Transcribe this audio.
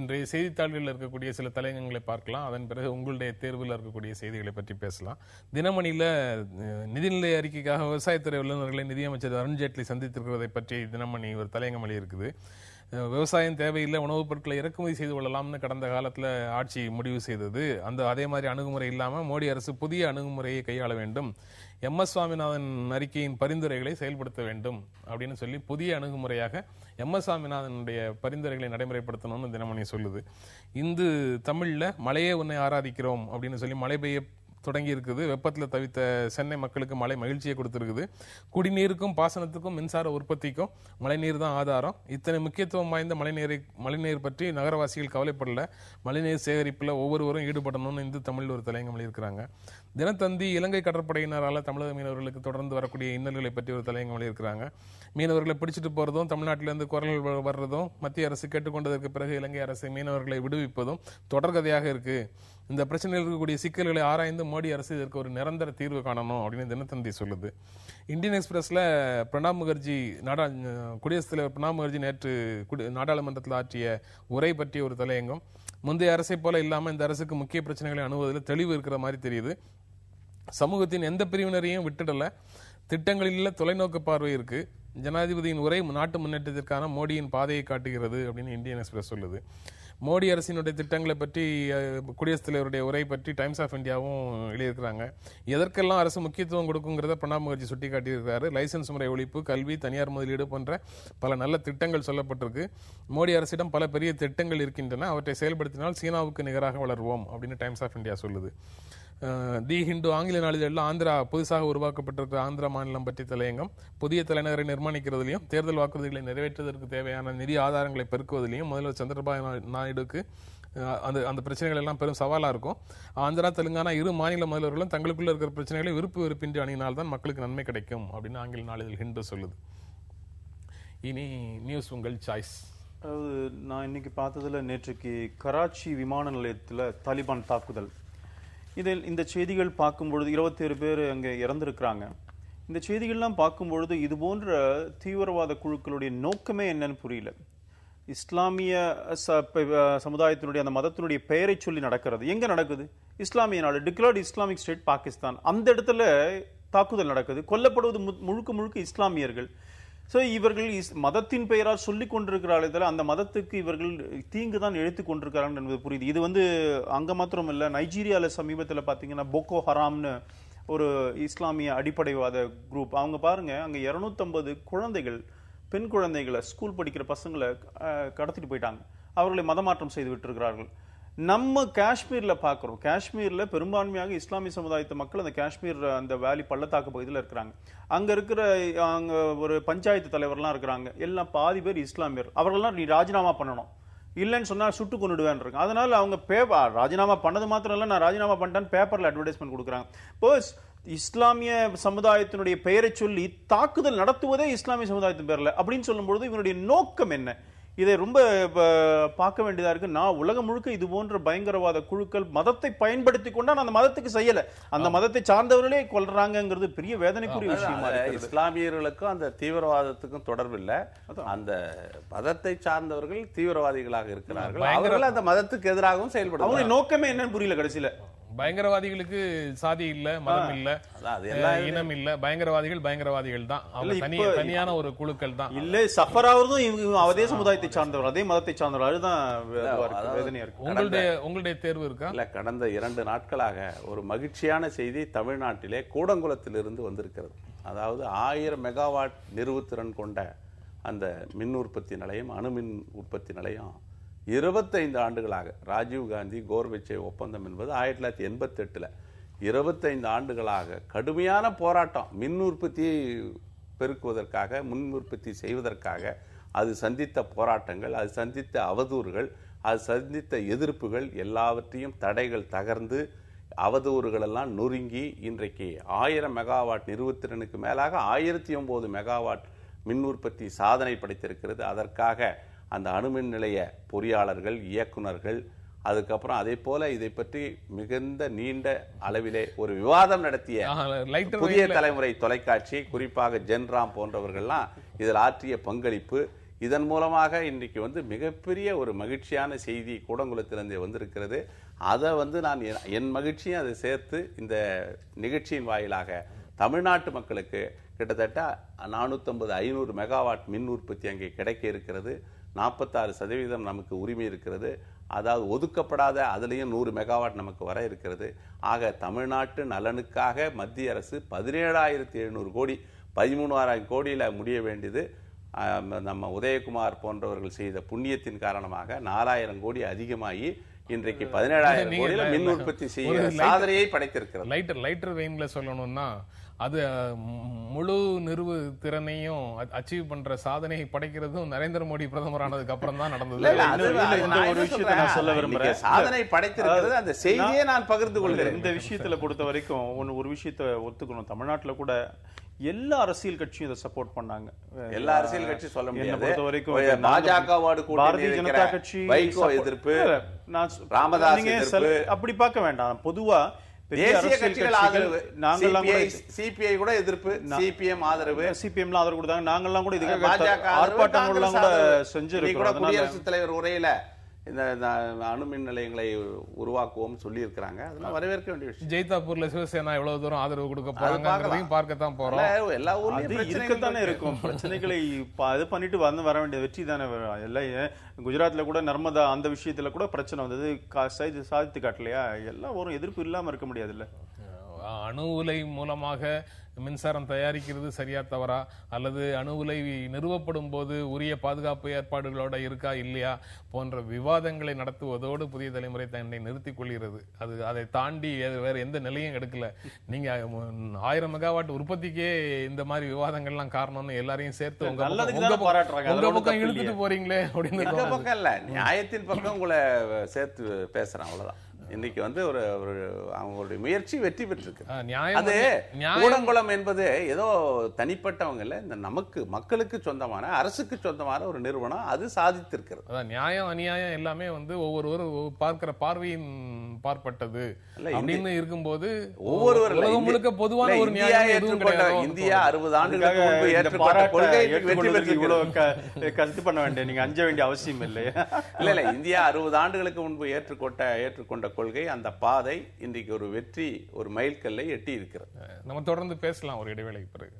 இன்றைய செய்தித்தாள்களில் இருக்கக்கூடிய சில தலையங்கங்களை பார்க்கலாம். அதன் பிறகு உங்களுடைய தேர்வில் இருக்கக்கூடிய செய்திகளை பற்றி பேசலாம். தினமணியில் நிதிநிலை அறிக்கைக்காக விவசாயத்துறை வல்லுநர்களை நிதியமைச்சர் அருண்ஜேட்லி சந்தித்திருக்கிறதை பற்றி தினமணி ஒரு தலையங்கம் இருக்குது. விவசாயம் தேவையில்லை, உணவுப் பொருட்களை இறக்குமதி செய்து கொள்ளலாம்னு கடந்த காலத்தில் ஆட்சி முடிவு செய்தது. அதே மாதிரி அணுகுமுறை இல்லாமல் மோடி அரசு புதிய அணுகுமுறையை கையாள வேண்டும், எம்.எஸ். சுவாமிநாதன் அறிக்கையின் பரிந்துரைகளை செயல்படுத்த வேண்டும் அப்படின்னு சொல்லி புதிய அணுகுமுறையாக எம்.எஸ். சுவாமிநாதனுடைய பரிந்துரைகளை நடைமுறைப்படுத்தணும்னு தினமணி சொல்லுது. இந்து தமிழில் மழையே உன்னை ஆராதிக்கிறோம் அப்படின்னு சொல்லி மழை பெய்ய தொடங்கி இருக்குது. வெப்பத்தில் தவித்த சென்னை மக்களுக்கு மழை மகிழ்ச்சியை கொடுத்துருக்குது. குடிநீருக்கும் பாசனத்துக்கும் மின்சார உற்பத்திக்கும் மழைநீர் தான் ஆதாரம். இத்தனை முக்கியத்துவம் வாய்ந்த மழைநீர் பற்றி நகரவாசிகள் கவலைப்படல. மழைநீர் சேகரிப்பில் ஒவ்வொருவரும் ஈடுபடணும்னு இந்து தமிழில் ஒரு தலையங்கம் எழுதியிருக்கிறாங்க. தினத்தந்தி இலங்கை கடற்படையினரால் தமிழக மீனவர்களுக்கு தொடர்ந்து வரக்கூடிய இன்னல்களை பற்றி ஒரு தலையங்கம் எழுதியிருக்கிறாங்க. மீனவர்களை பிடிச்சிட்டு போறதும், தமிழ்நாட்டிலிருந்து குரல்கள் வர்றதும், மத்திய அரசு கேட்டுக்கொண்டதற்கு பிறகு இலங்கை அரசு மீனவர்களை விடுவிப்பதும் தொடர்கதையாக இருக்கு. இந்த பிரச்சனையில் இருக்கக்கூடிய சிக்கல்களை ஆராய்ந்து மோடி அரசு இதற்கு ஒரு நிரந்தர தீர்வு காணணும் அப்படின்னு தினத்தந்தி சொல்லுது. இந்தியன் எக்ஸ்பிரஸ்ல பிரணாப் முகர்ஜி குடியரசுத் தலைவர் பிரணாப் முகர்ஜி நேற்று நாடாளுமன்றத்தில் ஆற்றிய உரை பற்றிய ஒரு தலையங்கம். முந்தைய அரசை போல இல்லாமல் இந்த அரசுக்கு முக்கிய பிரச்சனைகளை அணுகுவதில் தெளிவு இருக்கிற மாதிரி தெரியுது. சமூகத்தின் எந்த பிரிவினரையும் விட்டுடல, திட்டங்களில் தொலைநோக்கு பார்வை இருக்கு. ஜனாதிபதியின் உரை நாட்டு முன்னேற்றத்திற்கான மோடியின் பாதையை காட்டுகிறது அப்படின்னு இந்தியன் எக்ஸ்பிரஸ் சொல்லுது. மோடி அரசினுடைய திட்டங்களை பற்றி குடியரசுத் தலைவருடைய உரை பற்றி டைம்ஸ் ஆஃப் இந்தியாவும் எழுதியிருக்கிறாங்க. எதற்கெல்லாம் அரசு முக்கியத்துவம் கொடுக்குங்கிறத பிரணாப் முகர்ஜி சுட்டி காட்டியிருக்கிறாரு. லைசன்ஸ் முறை ஒழிப்பு, கல்வி, தனியார் முதலீடு போன்ற பல நல்ல திட்டங்கள் சொல்லப்பட்டிருக்கு. மோடி அரசிடம் பல பெரிய திட்டங்கள் இருக்கின்றன, அவற்றை செயல்படுத்தினால் சீனாவுக்கு நிகராக வளருவோம் அப்படின்னு டைம்ஸ் ஆஃப் இந்தியா சொல்லுது. தி ஹிந்து ஆங்கில நாளிதழில் ஆந்திரா புதுசாக உருவாக்கப்பட்டிருக்கிற ஆந்திரா மாநிலம் பற்றி தலையங்கம். புதிய தலைநகரை நிர்மாணிக்கிறதுலையும் தேர்தல் வாக்குறுதிகளை நிறைவேற்றுவதற்கு தேவையான நிதி ஆதாரங்களை பெருக்குவதிலையும் முதல்வர் சந்திரபாபு நாயுடுக்கு அந்த பிரச்சனைகள் எல்லாம் பெரும் சவாலாக இருக்கும். ஆந்திரா, தெலுங்கானா இரு மாநில முதல்வர்களும் தங்களுக்குள்ள இருக்கிற பிரச்சனைகளை வெறுப்பின்றி அணியினால்தான் மக்களுக்கு நன்மை கிடைக்கும் அப்படின்னு ஆங்கில நாளிதழ் ஹிந்து சொல்லுது. இனி நியூஸ் உங்கள் சாய்ஸ். அதாவது நான் இன்னைக்கு பார்த்ததுல நேற்றுக்கு கராச்சி விமான நிலையத்தில் தாலிபான் தாக்குதல், இதில் இந்த செய்திகள் பார்க்கும்பொழுது 27 பேர் அங்கே இறந்திருக்கிறாங்க. இந்த செய்திகள்லாம் பார்க்கும்பொழுது இது போன்ற தீவிரவாத குழுக்களுடைய நோக்கமே என்னன்னு புரியல. இஸ்லாமிய சமுதாயத்தினுடைய அந்த மதத்தினுடைய பெயரை சொல்லி நடக்கிறது. எங்க நடக்குது? இஸ்லாமிய நாடு, டிக்ளேர்டு இஸ்லாமிக் ஸ்டேட் பாகிஸ்தான், அந்த இடத்துல தாக்குதல் நடக்குது. கொல்லப்படுவது முழுக்க இஸ்லாமியர்கள். ஸோ இவர்கள் மதத்தின் பெயரால் சொல்லிக் கொண்டிருக்கிறார்கள், அந்த மதத்துக்கு இவர்கள் தீங்கு தான் எழுத்து கொண்டிருக்கிறார்கள் என்பது புரியுது. இது அங்கே மாத்திரம் இல்லை, நைஜீரியாவில் சமீபத்தில் பார்த்தீங்கன்னா போகோ ஹராம்னு ஒரு இஸ்லாமிய அடிப்படைவாத குரூப், அவங்க பாருங்க அங்கே 250 குழந்தைகள், பெண் குழந்தைகளை, ஸ்கூல் படிக்கிற பசங்களை கடத்திட்டு போயிட்டாங்க. அவர்களை மதமாற்றம் செய்து விட்டிருக்கிறார்கள். நம்ம காஷ்மீர்ல பார்க்கிறோம், காஷ்மீர்ல பெரும்பான்மையாக இஸ்லாமிய சமுதாயத்து மக்கள் அந்த காஷ்மீர் அந்த வேலி பள்ளத்தாக்கு பகுதியில் இருக்கிறாங்க. அங்க இருக்கிற அங்க ஒரு பஞ்சாயத்து தலைவர்லாம் இருக்கிறாங்க, எல்லாம் பாதி பேர் இஸ்லாமியர். அவர்கள்லாம் நீ ராஜினாமா பண்ணணும், இல்லைன்னு சொன்னா சுட்டு கொண்டுடுவேன் இருக்கு. அதனால அவங்க ராஜினாமா பண்ணது மாத்திரம் இல்ல, நான் ராஜினாமா பண்ணிட்டேன்னு பேப்பர்ல அட்வர்டைஸ்மெண்ட் கொடுக்குறாங்க. இப்போ இஸ்லாமிய சமுதாயத்தினுடைய பெயரை சொல்லி தாக்குதல் நடத்துவதே இஸ்லாமிய சமுதாயத்தின் பேர்ல அப்படின்னு சொல்லும்போது இவனுடைய நோக்கம் என்ன? இதை ரொம்ப பார்க்க வேண்டியதா இருக்கு. நான் உலகம் முழுக்க இது போன்ற பயங்கரவாத குழுக்கள் மதத்தை பயன்படுத்தி கொண்டா அந்த மதத்துக்கு செய்யல, அந்த மதத்தை சார்ந்தவர்களே கொல்றாங்கிறது பெரிய வேதனைக்குரிய விஷயமா இருக்கு. இஸ்லாமியர்களுக்கும் அந்த தீவிரவாதத்துக்கும் தொடர்பு இல்லை, அந்த மதத்தை சார்ந்தவர்கள் தீவிரவாதிகளாக இருக்கிறார்கள், அவர்கள் அந்த மதத்துக்கு எதிராகவும் செயல்படுறாங்க. அவங்க நோக்கமே என்னன்னு புரியல. கடைசியில பயங்கரவாதிகளுக்கு சாதி இல்ல, மதம் இல்ல, இனம் இல்ல, பயங்கரவாதிகள் தான், தனியான ஒரு குழுக்கள் தான். இல்ல சஃபர் ஆவதும் அதே சமுதாயத்தை சார்ந்தவர், அதே மதத்தை சார்ந்தவர். அதுதான் வேதனையா இருக்கு. உங்களுடைய தேர்வு இருக்கா? இல்ல, கடந்த 2 நாட்களாக ஒரு மகிழ்ச்சியான செய்தி தமிழ்நாட்டிலே கூடங்குளத்திலிருந்து வந்திருக்கிறது. அதாவது 1000 மெகாவாட் நிறுவுத்திறன் கொண்ட அந்த மின் உற்பத்தி நிலையம், அணுமின் உற்பத்தி நிலையம் 25 ஆண்டுகளாக, ராஜீவ்காந்தி கோர்பச்சே ஒப்பந்தம் என்பது 1988 25 ஆண்டுகளாக கடுமையான போராட்டம், மின் உற்பத்தியை பெருக்குவதற்காக, மின் உற்பத்தி செய்வதற்காக அது சந்தித்த போராட்டங்கள், அது சந்தித்த அவதூறுகள், அது சந்தித்த எதிர்ப்புகள் எல்லாவற்றையும் தடைகள் தகர்ந்து அவதூறுகள் எல்லாம் நொறுங்கி இன்றைக்கு 1000 மெகாவாட் நிறுவுத்திறனுக்கு மேலாக 1009 மெகாவாட் மின் உற்பத்தி சாதனை படைத்திருக்கிறது. அதற்காக அந்த அணுமின் நிலைய பொறியாளர்கள், இயக்குநர்கள், அதுக்கப்புறம் அதே போல இதை பற்றி மிகுந்த நீண்ட அளவிலே ஒரு விவாதம் நடத்திய புதிய தலைமுறை தொலைக்காட்சி, குறிப்பாக ஜென்ராம் போன்றவர்கள்லாம் இதில் ஆற்றிய பங்களிப்பு, இதன் மூலமாக இன்றைக்கு வந்து மிகப்பெரிய ஒரு மகிழ்ச்சியான செய்தி கூடங்குளத்திலிருந்து வந்திருக்கிறது. அதை வந்து நான் என் மகிழ்ச்சியும் அதை சேர்த்து இந்த நிகழ்ச்சியின் வாயிலாக தமிழ்நாட்டு மக்களுக்கு கிட்டத்தட்ட 450-500 மெகாவாட் மின் உற்பத்தி அங்கே கிடைக்க இருக்கிறது. 46% நமக்கு உரிமை இருக்கிறது. அதாவது ஒதுக்கப்படாத அதுலேயும் 100 மெகாவாட் நமக்கு வர இருக்கிறது. ஆக தமிழ்நாட்டு நலனுக்காக மத்திய அரசு 17,700 கோடி 13,000 கோடியில் முடிய வேண்டியது நம்ம உதயகுமார் போன்றவர்கள் செய்த புண்ணியத்தின் காரணமாக 4,000 கோடி அதிகமாகி இன்றைக்கு 17,000 கோடியில் மின் உற்பத்தி செய்ய சாதனையை படைத்திருக்கிறது. லைட்டர் வெயின்ல சொல்லணும்னா அது முழு நிறுவு திறனையும் அச்சீவ் பண்ற சாதனையை படைக்கிறதும் நரேந்திர மோடி பிரதமரானதுக்கு அப்புறம் தான் நடந்தது. ஒரு விஷயத்தை நான் சொல்ல விரும்புறேன். சாதனை படைத்திருக்கிறது அந்த செய்தியை நான் பகிர்ந்து கொள்கிறேன். இந்த விஷயத்துல பொறுத்த வரைக்கும் ஒரு விஷயத்தை ஒத்துக்கணும். தமிழ்நாட்டுல கூட எல்லா அரசியல் கட்சியும் இதை சப்போர்ட் பண்ணாங்க. எல்லா அரசியல் கட்சி சொல்ல முடியாது. பொறுத்த வரைக்கும் பாஜகவோடு பாரதிய ஜனதா கட்சி வைகோ எதிர்ப்பு, ராமதாஸ் எதிர்ப்பு அப்படி பார்க்க வேண்டாம். பொதுவா தேசிய கட்சிகள் ஆதரவு, நாங்கெல்லாம் கூட சிபிஐ கூட எதிர்ப்பு, சிபிஎம் ஆதரவு, சிபிஎம்ல ஆதரவு கொடுத்தாங்க. நாங்கெல்லாம் கூட இதுக்கு ஆர்ப்பாட்டங்கள்லாம் கூட செஞ்சிருக்கோம். குடியரசுத் தலைவர் உரையில இந்த அணுமின் நிலையங்களை உருவாக்குவோம் சொல்லி இருக்காங்க. அதெல்லாம் வரவேற்க வேண்டிய விஷயம். ஜெய்தாப்பூர்ல சிவசேனா எவ்வளவு தூரம் ஆதரவு கொடுக்க போறாங்க பார்க்கத்தான் போறோம். எல்லா ஊர்லயும் இருக்கத்தானே இருக்கும். பிரச்சனைகளை இது பண்ணிட்டு வர வேண்டிய வெற்றி தானே. எல்லாம் குஜராத்ல கூட நர்மதா அந்த விஷயத்துல கூட பிரச்சனை வந்தது, சாதித்து காட்டலையா? எல்லாம் ஒரு எதிர்ப்பு இல்லாம இருக்க முடியாதுல்ல. அணு உலை மூலமாக மின்சாரம் தயாரிக்கிறது சரியா தவறா, அல்லது அணு உலை நிறுவப்படும் போது உரிய பாதுகாப்பு ஏற்பாடுகளோட இருக்கா இல்லையா போன்ற விவாதங்களை நடத்துவதோடு புதிய தலைமுறை தன்னை நிறுத்திக் கொள்கிறது. அதை தாண்டி வேற எந்த நிலையும் எடுக்கல. நீங்க 1000 மெகாவாட் உற்பத்திக்கே இந்த மாதிரி விவாதங்கள்லாம் காரணம்னு எல்லாரையும் சேர்த்து உங்க பக்கம் இழுத்துட்டு போறீங்களே அப்படின்னு. எங்க பக்கம் இல்ல, நியாயத்தின் பக்கம் உங்களை சேர்த்து பேசுறேன், அவ்வளவுதான். இன்னைக்கு வந்து ஒரு அவங்களுடைய முயற்சி வெற்றி பெற்றிருக்கு. அது கூடங்குளம் என்பது ஏதோ தனிப்பட்டவங்க இல்ல, இந்த மக்களுக்கு சொந்தமான, அரசுக்கு சொந்தமான ஒரு நிறுவனம். அது சாதித்திருக்கிறது. அதான் நியாயம் அநியாயம் எல்லாமே வந்து ஒவ்வொருவரும் பார்க்கிற பார்வையின் பார்ப்பட்டது அப்படின்னு இருக்கும்போது ஒவ்வொருவரும் முழுக்க பொதுவான ஒரு நியாயம் ஏற்றுக்கொண்ட இந்தியா 60 ஆண்டுகளுக்கு முன்பு ஏற்றுக்கொண்ட கொள்கை வெற்றி பெற்று இவ்வளவு கருத்து பண்ண வேண்டிய, நீங்க அஞ்ச வேண்டிய அவசியம் இல்லை. இல்ல இந்தியா 60 ஆண்டுகளுக்கு முன்பு ஏற்றுக்கொண்ட கொள்கை, அந்த பாதை இன்றைக்கு ஒரு வெற்றி, ஒரு மைல்கல்லை எட்டி இருக்கிறது. நம்ம தொடர்ந்து பேசலாம் ஒரு இடைவேளைக்கு பிறகு.